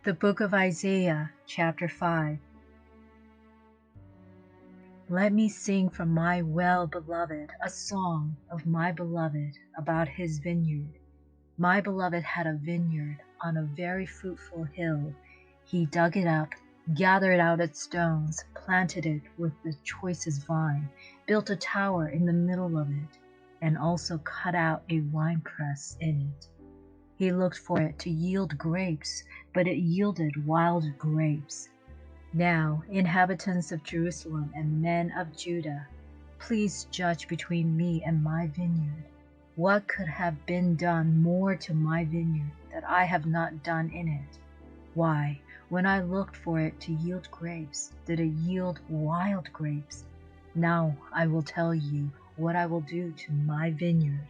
The book of Isaiah, chapter 5. Let me sing from my well-beloved a song of my beloved about his vineyard. My beloved had a vineyard on a very fruitful hill. He dug it up, gathered out its stones, planted it with the choicest vine, built a tower in the middle of it, and also cut out a winepress in it. He looked for it to yield grapes, but it yielded wild grapes. Now, inhabitants of Jerusalem and men of Judah, please judge between me and my vineyard. What could have been done more to my vineyard that I have not done in it? Why, when I looked for it to yield grapes, did it yield wild grapes? Now I will tell you what I will do to my vineyard.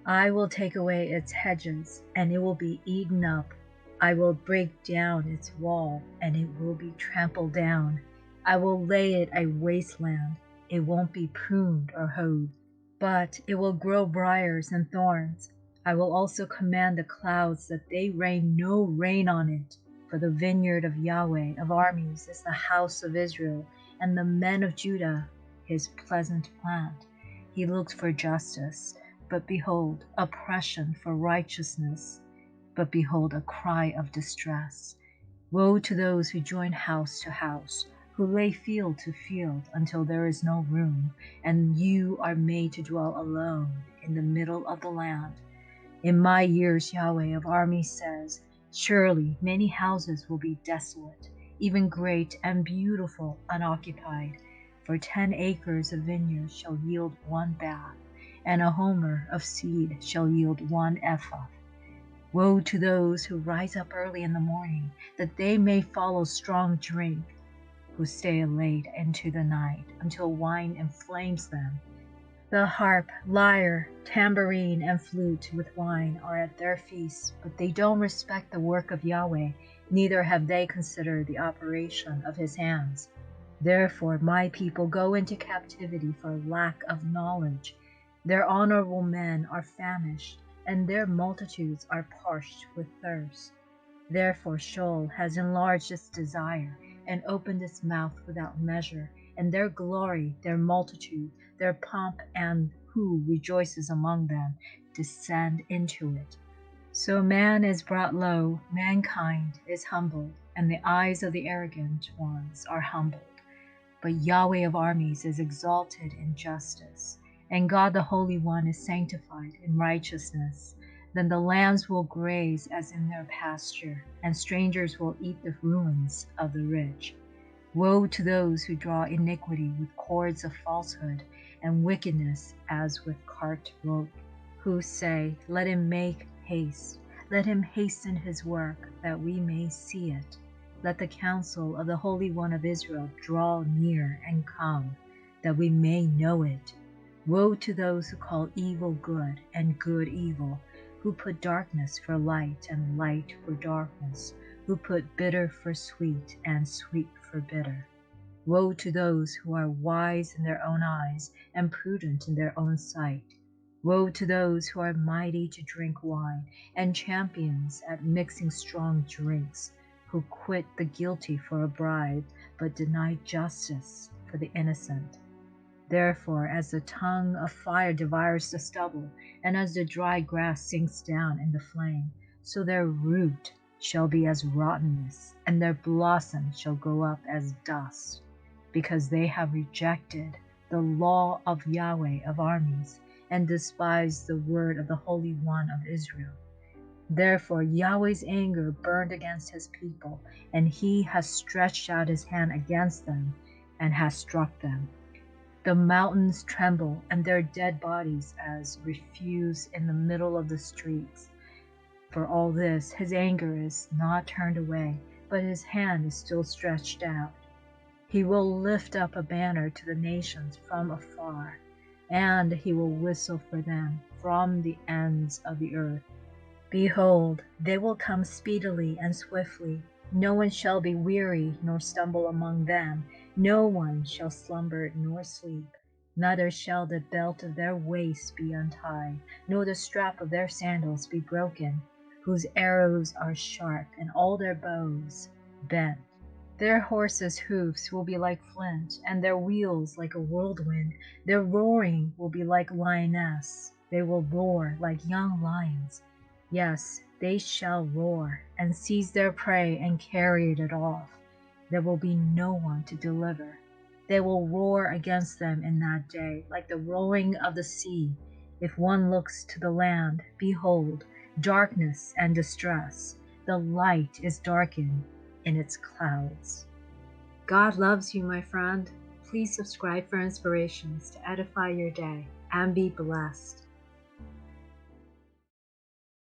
I will take away its hedges, and it will be eaten up. I will break down its wall, and it will be trampled down. I will lay it a wasteland. It won't be pruned or hoed, but it will grow briers and thorns. I will also command the clouds that they rain no rain on it. For the vineyard of Yahweh of armies is the house of Israel, and the men of Judah his pleasant plant. He looks for justice, but behold, oppression, for righteousness, but behold, a cry of distress. Woe to those who join house to house, who lay field to field until there is no room, and you are made to dwell alone in the middle of the land. In my years, Yahweh of armies says, surely many houses will be desolate, even great and beautiful, unoccupied. For 10 acres of vineyard shall yield 1 bath, and a homer of seed shall yield 1 ephah. Woe to those who rise up early in the morning, that they may follow strong drink, who stay late into the night, until wine inflames them. The harp, lyre, tambourine, and flute with wine are at their feasts, but they don't respect the work of Yahweh, neither have they considered the operation of his hands. Therefore my people go into captivity for lack of knowledge. Their honorable men are famished, and their multitudes are parched with thirst. Therefore Sheol has enlarged its desire, and opened its mouth without measure, and their glory, their multitude, their pomp, and who rejoices among them, descend into it. So man is brought low, mankind is humbled, and the eyes of the arrogant ones are humbled. But Yahweh of armies is exalted in justice, and God the Holy One is sanctified in righteousness. Then the lambs will graze as in their pasture, and strangers will eat the ruins of the rich. Woe to those who draw iniquity with cords of falsehood, and wickedness as with cart rope, who say, let him make haste, let him hasten his work, that we may see it. Let the counsel of the Holy One of Israel draw near and come, that we may know it. Woe to those who call evil good and good evil, who put darkness for light and light for darkness, who put bitter for sweet and sweet for bitter. Woe to those who are wise in their own eyes and prudent in their own sight. Woe to those who are mighty to drink wine and champions at mixing strong drinks, who quit the guilty for a bribe, but deny justice for the innocent. Therefore, as the tongue of fire devours the stubble, and as the dry grass sinks down in the flame, so their root shall be as rottenness, and their blossom shall go up as dust, because they have rejected the law of Yahweh of armies, and despised the word of the Holy One of Israel. Therefore Yahweh's anger burned against his people, and he has stretched out his hand against them, and has struck them. The mountains tremble, and their dead bodies as refuse in the middle of the streets. For all this, his anger is not turned away, but his hand is still stretched out. He will lift up a banner to the nations from afar, and he will whistle for them from the ends of the earth. Behold, they will come speedily and swiftly. No one shall be weary nor stumble among them. No one shall slumber nor sleep. Neither shall the belt of their waist be untied, nor the strap of their sandals be broken. whose arrows are sharp and all their bows bent. Their horses' hoofs will be like flint, and their wheels like a whirlwind. Their roaring will be like lioness. They will roar like young lions. Yes, they shall roar, and seize their prey and carry it off. There will be no one to deliver. They will roar against them in that day, like the roaring of the sea. If one looks to the land, behold, darkness and distress. The light is darkened in its clouds. God loves you, my friend. Please subscribe for inspirations to edify your day and be blessed.